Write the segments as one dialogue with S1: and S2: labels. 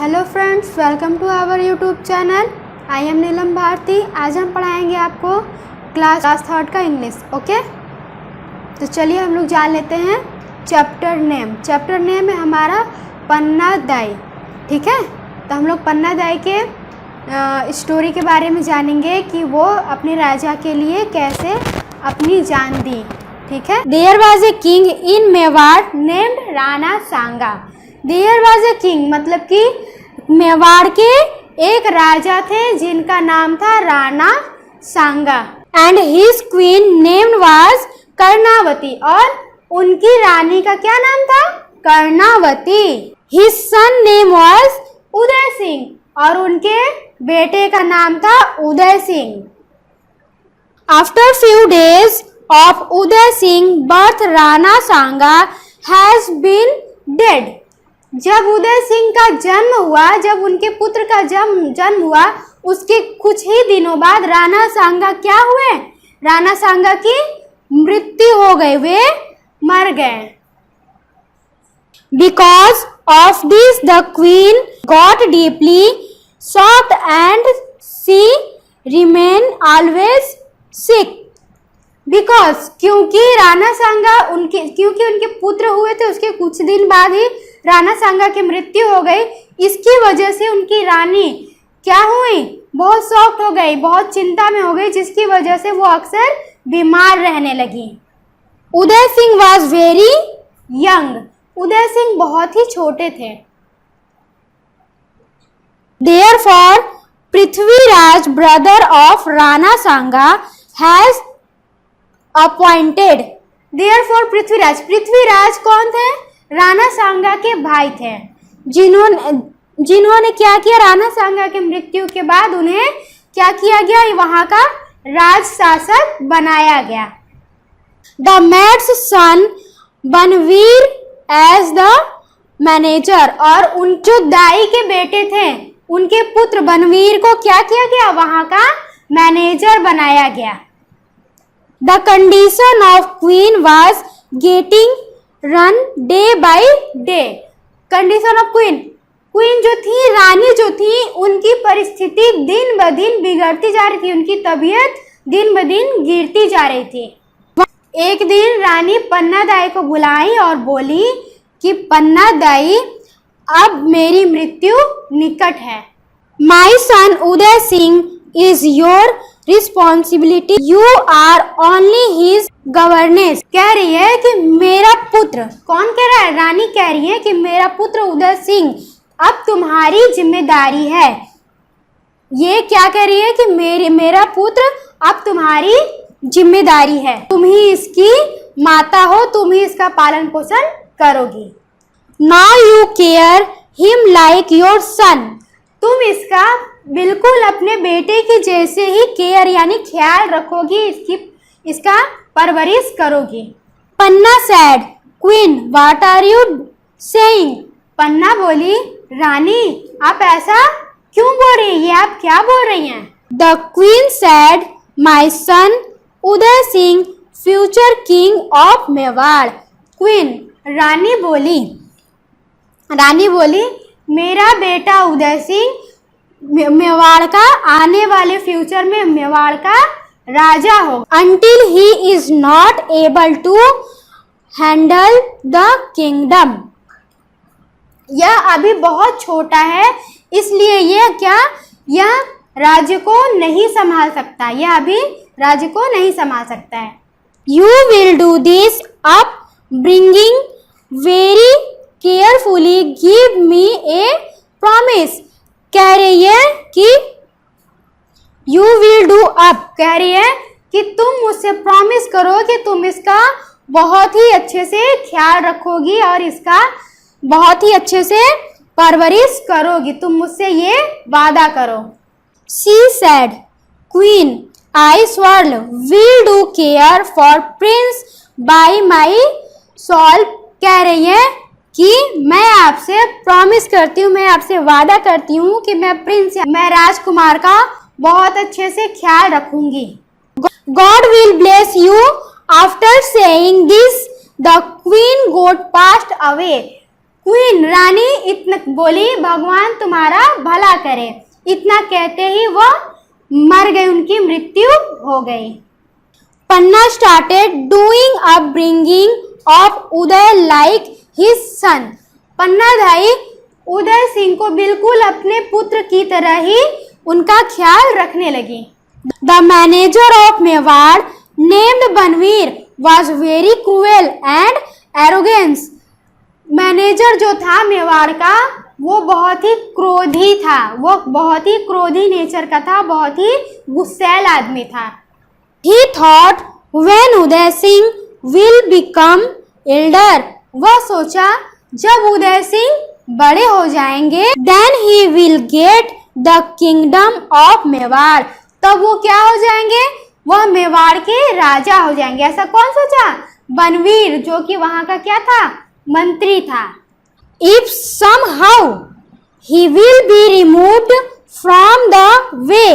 S1: Hello friends, welcome to our YouTube channel. I am Neelam Bharti. आज हम पढ़ाएंगे आपको क्लास थर्ड का इंग्लिश। ओके, तो चलिए हम लोग जान लेते हैं चैप्टर नेम। चैप्टर नेम है हमारा पन्नादाई। ठीक है, तो हम लोग पन्नादाई के स्टोरी के बारे में जानेंगे कि वो अपने राजा के लिए कैसे अपनी जान दी। ठीक है। There was a king in Mewar named Rana Sanga. There was a king मतलब कि मेवाड़ के एक राजा थे जिनका नाम था Rana Sanga. And his queen named was Karnavati, और उनकी रानी का क्या नाम था? Karnavati. His son name was Uday Singh, और उनके बेटे का नाम था Uday Singh. After few days of Uday Singh birth Rana Sanga has been dead। जब उदय सिंह का जन्म हुआ, जब उनके पुत्र का जन्म हुआ, उसके कुछ ही दिनों बाद राणा सांगा क्या हुए? राणा सांगा की मृत्यु हो गई, वे मर गए। Because of this the queen got deeply shocked and she remained always sick। Because क्योंकि राणा सांगा क्योंकि उनके पुत्र हुए थे, उसके कुछ दिन बाद ही राणा सांगा की मृत्यु हो गई। इसकी वजह से उनकी रानी क्या हुई? बहुत शॉक्ड हो गई, बहुत चिंता में हो गई, जिसकी वजह से वो अक्सर बीमार रहने लगी। Uday Singh was very young. Uday Singh बहुत ही छोटे थे। Therefore Prithviraj brother of Rana Sanga has appointed. Therefore Prithviraj कौन थे? राणा सांगा के भाई थे, जिन्होंने क्या किया? राणा सांगा की मृत्यु के बाद उन्हें क्या किया गया? वहां का राज शासक बनाया गया। The maid's son Banvir as the manager, और उन जो दाई के बेटे थे, उनके पुत्र बनवीर को क्या किया गया? वहां का मैनेजर बनाया गया। The condition of queen was getting run day by day। Condition of queen जो थी, रानी जो थी, उनकी परिस्थिति दिन ब दिन बिगड़ती जा रही थी, उनकी तबीयत दिन ब दिन गिरती जा रही थी। एक दिन रानी पन्नादाई को बुलाई और बोली कि पन्नादाई, अब मेरी मृत्यु निकट है। My son Uday Singh is your responsibility, you are only his governance. कह रही है कि मेरा पुत्र, कौन कह रहा है? रानी कह रही है कि मेरा पुत्र उदय सिंह अब तुम्हारी जिम्मेदारी है। ये क्या कह रही है कि मेरा पुत्र अब तुम्हारी जिम्मेदारी है, तुम ही इसकी माता हो, तुम ही इसका पालन पोषण करोगी। Now you care him like your son. तुम इसका बिल्कुल अपने बेटे के जैसे ही केयर यानी ख्याल रखोगी, इसका परवरिश करोगी। Panna said queen what are you saying. Panna बोली, रानी आप ऐसा क्यों बोल रही हैं? ये आप क्या बोल रही हैं? The queen said my son Uday Singh future king of Mewar. Queen रानी बोली मेरा बेटा उदय सिंह मेवाड़ का आने वाले फ्यूचर में मेवाड़ का राजा हो। Until he is not able to handle the kingdom। यह अभी बहुत छोटा है, इसलिए यह राज्य को नहीं संभाल सकता। यह अभी राज्य को नहीं संभाल सकता है। You will do this upbringing very carefully, give me a promise। कह रही है कि यू विल डू अप, कह रही है कि तुम मुझसे प्रॉमिस करो कि तुम इसका बहुत ही अच्छे से ख्याल रखोगी और इसका बहुत ही अच्छे से परवरिश करोगी। तुम मुझसे ये वादा करो। She said queen I swear will do care for prince by my soul. कह रही है कि मैं आपसे प्रॉमिस करती हूँ, मैं आपसे वादा करती हूँ कि मैं राजकुमार का बहुत अच्छे से ख्याल रखूंगी। God will bless you. After saying this the queen got passed away. Queen रानी इतना बोली, भगवान तुम्हारा भला करे। इतना कहते ही वो मर गई, उनकी मृत्यु हो गई। Panna started doing upbringing of Uday like his son. Pannadhai Uday Singh को बिल्कुल अपने पुत्र की तरह ही उनका ख्याल रखने लगी। The manager of Mewar named Banvir was very cruel and arrogance. Manager जो था मेवाड़ का वो बहुत ही क्रोधी था, वो बहुत ही क्रोधी नेचर का था, बहुत ही गुस्सैल आदमी था। He thought when Uday Singh will become elder, वह सोचा जब उदय सिंह बड़े हो जाएंगे, then he will get the kingdom of Mewar, तब वो क्या हो जाएंगे, वह मेवाड़ के राजा हो जाएंगे। ऐसा कौन सोचा? बनवीर, जो कि वहां का क्या था, मंत्री था। If somehow he will be removed from the way,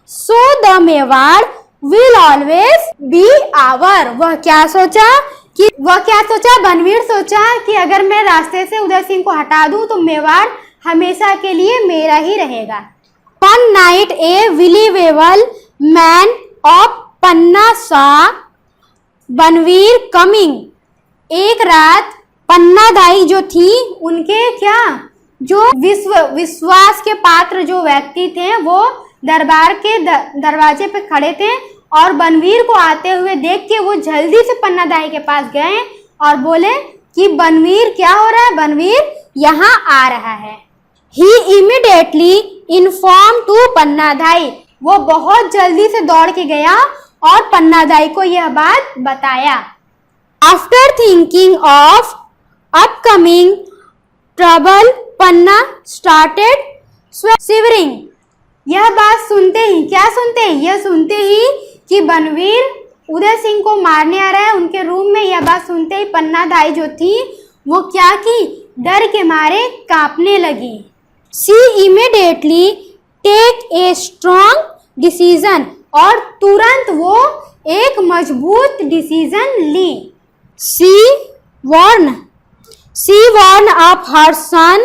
S1: so the Mewar will always be our। वह क्या सोचा बनवीर सोचा कि अगर मैं रास्ते से उदय सिंह को हटा दूं तो मेवाड़ हमेशा के लिए मेरा ही रहेगा। One night a believable man of Panna saw Banvir coming. एक रात पन्नादाई जो थी उनके क्या, जो विश्वास के पात्र जो व्यक्ति थे वो दरबार के दरवाजे पे खड़े थे और बनवीर को आते हुए देख के वो जल्दी से पन्नादाई के पास गए और बोले कि बनवीर क्या हो रहा है, बनवीर यहाँ आ रहा है। He immediately informed to Pannadai, वो बहुत जल्दी से दौड़ के गया और पन्नादाई को यह बात बताया। After thinking of upcoming trouble, Panna started shivering। यह बात सुनते ही, क्या सुनते ही, यह सुनते ही कि बनवीर उदय सिंह को मारने आ रहा है उनके रूम में, यह बात सुनते ही पन्नादाई जो थी वो क्या की, डर के मारे कांपने लगी। She immediately take a strong decision, और तुरंत वो एक मजबूत डिसीजन ली। She warned of her son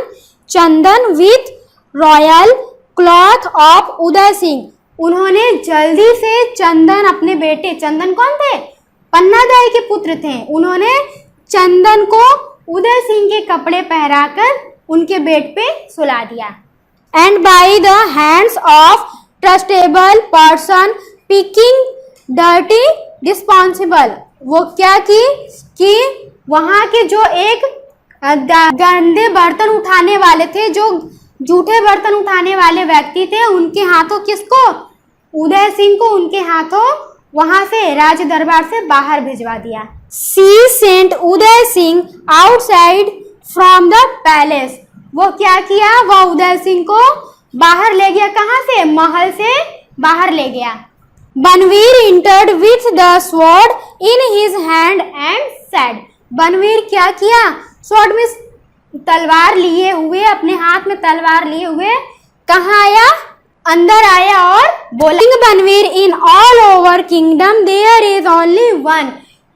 S1: Chandan with royal cloth of Uday Singh. उन्होंने जल्दी से चंदन, अपने बेटे, चंदन कौन थे, पन्नादाई के पुत्र थे, उन्होंने चंदन को उदय सिंह के कपड़े पहनाकर उनके बेड पे सुला दिया। And by the hands of trustable person picking dirty responsible, वो क्या की कि वहां के जो एक गंदे बर्तन उठाने वाले थे, जो झूठे बर्तन उठाने वाले व्यक्ति थे, उनके हाथों, किसको, उदय सिंह को उनके हाथों वहां से राज दरबार से बाहर भिजवा दिया। She sent Uday Singh outside from the palace, वो क्या किया, वह उदय सिंह को बाहर ले गया, कहां से, महल से बाहर ले गया। Banvir entered with the sword in his hand and said, Banvir क्या किया, स्वॉर्ड में तलवार लिए हुए, अपने हाथ में तलवार लिए हुए कहाँ आया, अंदर आया और बोला, Banvir in all over kingdom there is only one,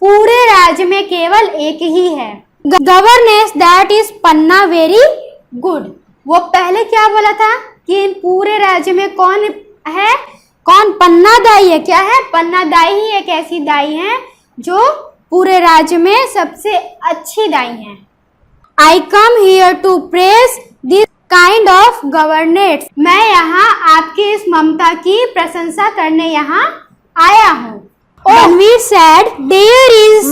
S1: पूरे राज्य में केवल एक ही है। Governance that is Panna very good, वो पहले क्या बोला था कि पूरे राज्य में कौन है, कौन, पन्नादाई है, क्या है, पन्नादाई ही एक ऐसी दाई है जो पूरे राज्य में सबसे अच्छी दाई है। I come here to praise this kind of governance, मैं यहाँ आपकी इस ममता की प्रशंसा करने यहाँ आया हूँ। Banvir said, where is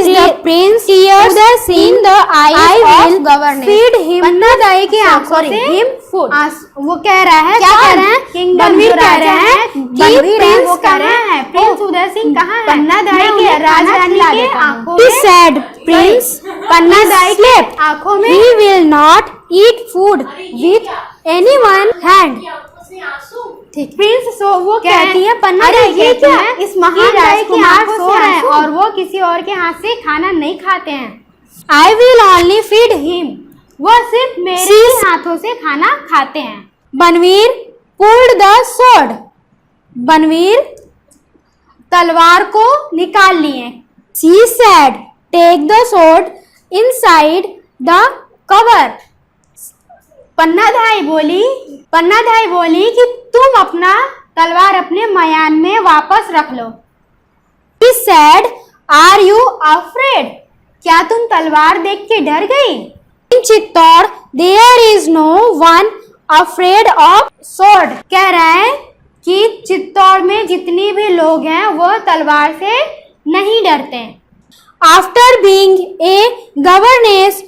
S1: the prince tears in the eyes of governance, feed him, Pannadai की आंखों से him food, वो कह रहा है, क्या कह रहे हैं, बनवीर कह रहे हैं कि प्रिंस कहाँ है, प्रिंस उदय सिंह कहाँ है, पन्नादाई के राजरानी के आंखों में, he said prince, पन्नादाई के आंखों में, he will not eat food with anyone hand, ठीक, प्रिंस सो वो कहती है, पन्नादाई कहती है इस महान राजकुमार सो रहे हैं और वो किसी और के हाथ से खाना नहीं खाते हैं। I will only feed him, वह सिर्फ मेरे ही हाथों से खाना खाते हैं। Banvir pulled the sword, Banvir तलवार को निकाल लिए। She said, take the sword inside the cover. Pannadhai बोली कि तुम अपना तलवार अपने मयान में वापस रख लो। He said, Are you afraid? क्या तुम तलवार देख के डर गई? In Chittor there is no one afraid of sword। कह रहा है कि चित्तौड़ में जितने भी लोग हैं वो तलवार से नहीं डरते। After being a governess,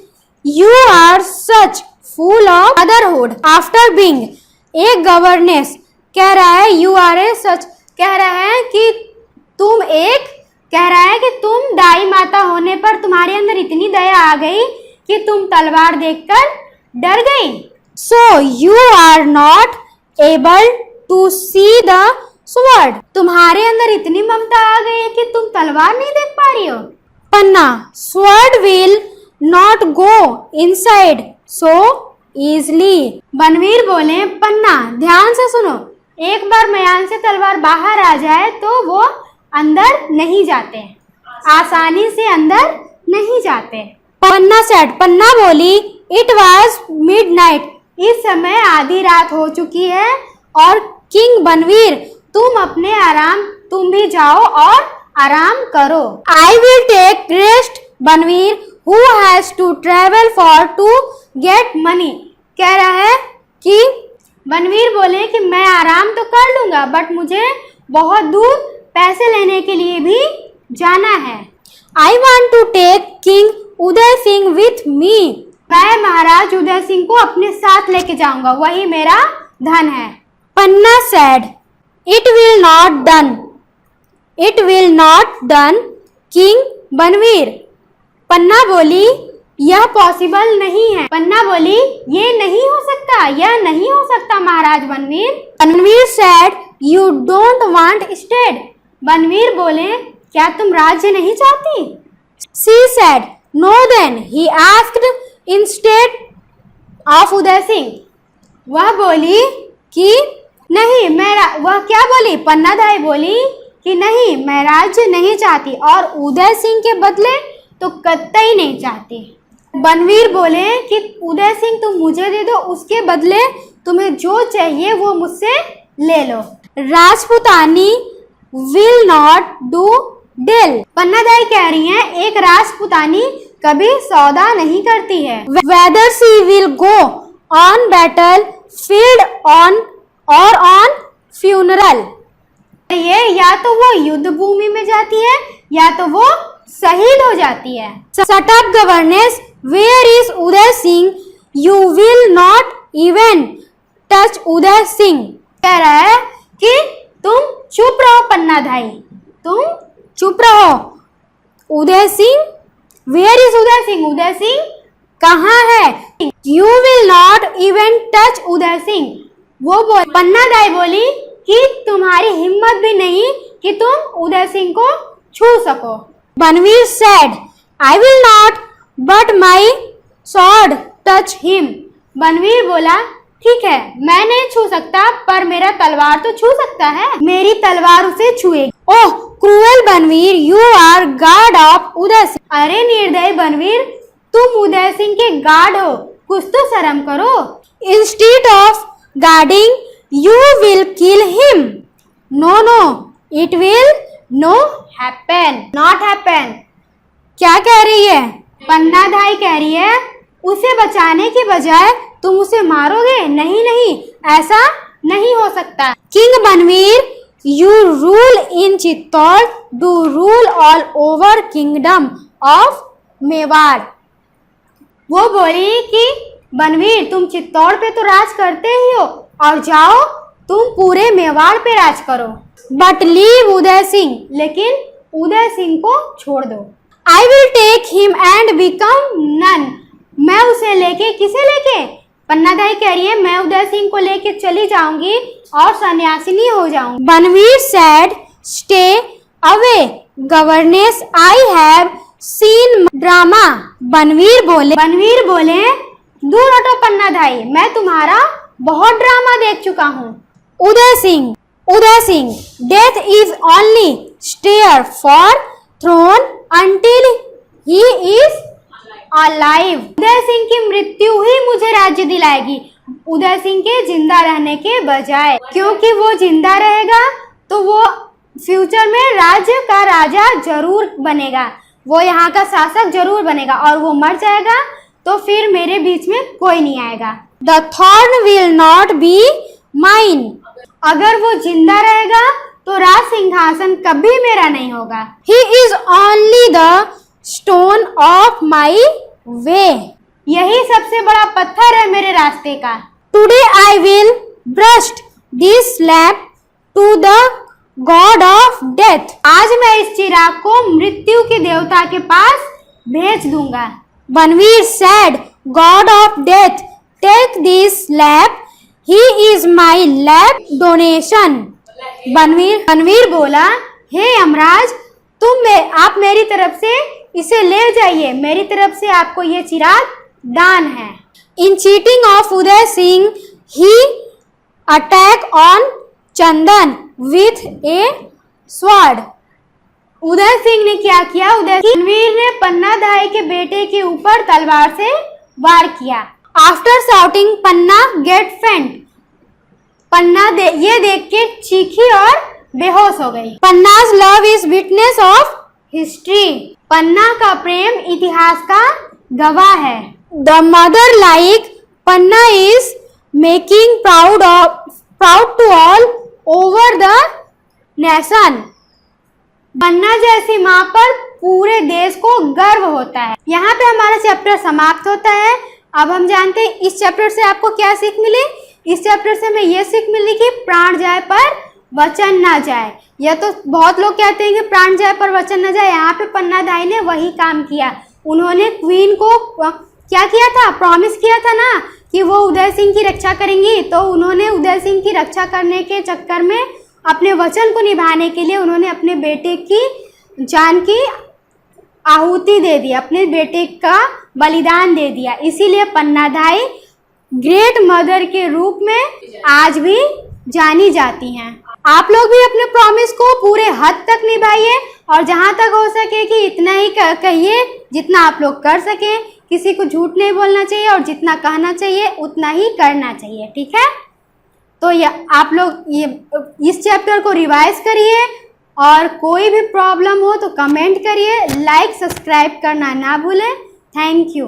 S1: you are such full of motherhood। After being a governess कह रहा है you are a such, कह रहा है कि तुम दाई माता होने पर तुम्हारे अंदर इतनी दया आ गई कि तुम तलवार देखकर डर गई। So you are not able to see the sword। तुम्हारे अंदर इतनी ममता आ गई है कि तुम तलवार नहीं देख पा रही हो। पन्ना sword will not go inside so easily। Banvir बोले पन्ना ध्यान से सुनो, एक बार मयान से तलवार बाहर आ जाए तो वो अंदर नहीं जाते, आसानी से अंदर नहीं जाते। पन्ना सेड पन्ना बोली इट वॉज मिडनाइट। इस समय आधी रात हो चुकी है और किंग बनवीर तुम भी जाओ और आराम करो। I will take rest Banvir who has to travel for to get money. कह रहा है कि बनवीर बोले कि मैं आराम तो कर लूंगा बट मुझे बहुत दूर पैसे लेने के लिए भी जाना है। I want to take king Uday Singh with me. मैं महाराज उदय सिंह को अपने साथ लेके जाऊंगा, वही मेरा धन है। Panna said it will not done king Banvir. Panna बोली यह पॉसिबल नहीं है। पन्ना बोली ये नहीं हो सकता, यह नहीं हो सकता Maharaj Banvir. Banvir said you don't want state. Banvir बोले क्या तुम राज्य नहीं चाहती? She said no then he asked instead of Uday Singh. वह बोली कि नहीं वह क्या बोली? पन्नाधाई बोली कि नहीं मैं राज्य नहीं चाहती और उदय सिंह के बदले तो कतई नहीं चाहती। बनवीर बोले कि उदय सिंह तुम मुझे दे दो, उसके बदले तुम्हें जो चाहिए वो मुझसे ले लो। Rajputani will not do deal. Pannadhai कह रही हैं एक राजपुतानी कभी सौदा नहीं करती है। Whether she will go on battle field on funeral. ये या तो वो युद्ध भूमि में जाती है या तो वो शहीद हो जाती है। Shut up governess where is Uday Singh you will not even touch Uday Singh. कह रहा है कि तुम चुप रहो पन्नाधाई, तुम चुप रहो। उदय सिंह वेयर इज उदय सिंह, उदय सिंह कहाँ है? You will not even touch Uday Singh. वो पन्नाधाई बोली कि तुम्हारी हिम्मत भी नहीं कि तुम उदय सिंह को छू सको। Banvir said I will not but my sword touch him. Banvir बोला ठीक है मैं नहीं छू सकता पर मेरा तलवार तो छू सकता है, मेरी तलवार उसे छुएगी। Oh cruel Banvir you are guard of Uday Singh. अरे निर्दयी बनवीर तुम उदय सिंह के गार्ड हो, कुछ तो शर्म करो। Instead of guarding you will kill him. No it will not happen. क्या कह रही है? पन्नाधाई कह रही है उसे बचाने के बजाय तुम उसे मारोगे? नहीं ऐसा नहीं हो सकता। King Banvir you rule in Chittor do rule all over kingdom of Mewar. वो बोली कि बनवीर तुम चित्तौड़ पे तो राज करते ही हो और जाओ तुम पूरे मेवाड़ पे राज करो। बट लीव उदय सिंह, लेकिन उदय सिंह को छोड़ दो। I will take him and become nun. मैं उसे लेके किसे लेके? पन्नाधाई कह रही है मैं उदय सिंह को लेके चली जाऊंगी और सन्यासिनी हो जाऊंगी। Banvir said stay away governance I have seen drama. Banvir बोले दूर हटो पन्नाधाई मैं तुम्हारा बहुत ड्रामा देख चुका हूँ। Uday Singh death is only stair for throne until he is alive. Uday Singh की मृत्यु ही मुझे राज्य दिलाएगी, उदय सिंह के जिंदा रहने के बजाय, क्योंकि वो जिंदा रहेगा तो वो फ्यूचर में राज्य का राजा जरूर बनेगा, वो यहाँ का शासक जरूर बनेगा, और वो मर जाएगा तो फिर मेरे बीच में कोई नहीं आएगा. The throne will not be mine. अगर वो जिंदा रहेगा तो राज सिंहासन कभी मेरा नहीं होगा. He is only the stone of my way. यही सबसे बड़ा पत्थर है मेरे रास्ते का. Today I will brush this lamp to the God of death. आज मैं इस चिराग को मृत्यु के देवता के पास भेज दूंगा. Banvir said, God of death, take this lamp. He is my lamp donation. Banvir बोला, हे यमराज, आप मेरी तरफ से इसे ले जाइए, मेरी तरफ से आपको ये चिराग दान है. In cheating of Uday Singh, he attack on Chandan with a sword. Uday Singh ने क्या किया? बनवीर ने पन्ना दाई के बेटे के ऊपर तलवार से वार किया. After shouting, पन्ना get faint. पन्ना ये देख के चीखी और बेहोश हो गई. पन्ना's love is witness of history. पन्ना का प्रेम इतिहास का गवाह है. The mother like Panna is making proud to all over the nation. पन्ना जैसी माँ पर पूरे देश को गर्व होता है. यहाँ पे हमारा चैप्टर समाप्त होता है. अब हम जानते हैं इस चैप्टर से आपको क्या सीख मिली. इस चैप्टर से हमें ये सीख मिली कि प्राण जाए पर वचन ना जाए. यह तो बहुत लोग कहते हैं कि प्राण जाए पर वचन ना जाए. यहाँ पे पन्ना दाई ने वही काम किया. उन्होंने क्वीन को क्या किया था? प्रॉमिस किया था ना कि वो उदय सिंह की रक्षा करेंगी. तो उन्होंने उदय सिंह की रक्षा करने के चक्कर में अपने वचन को निभाने के लिए उन्होंने अपने बेटे की जान की आहुति दे दी, अपने बेटे का बलिदान दे दिया. इसीलिए पन्ना दाई ग्रेट मदर के रूप में आज भी जानी जाती हैं. आप लोग भी अपने प्रॉमिस को पूरे हद तक निभाइए और जहां तक हो सके कि इतना ही कहिए जितना आप लोग कर सकें. किसी को झूठ नहीं बोलना चाहिए और जितना कहना चाहिए उतना ही करना चाहिए. ठीक है, तो आप लोग इस चैप्टर को रिवाइज करिए और कोई भी प्रॉब्लम हो तो कमेंट करिए. लाइक सब्सक्राइब करना ना भूलें. Thank you.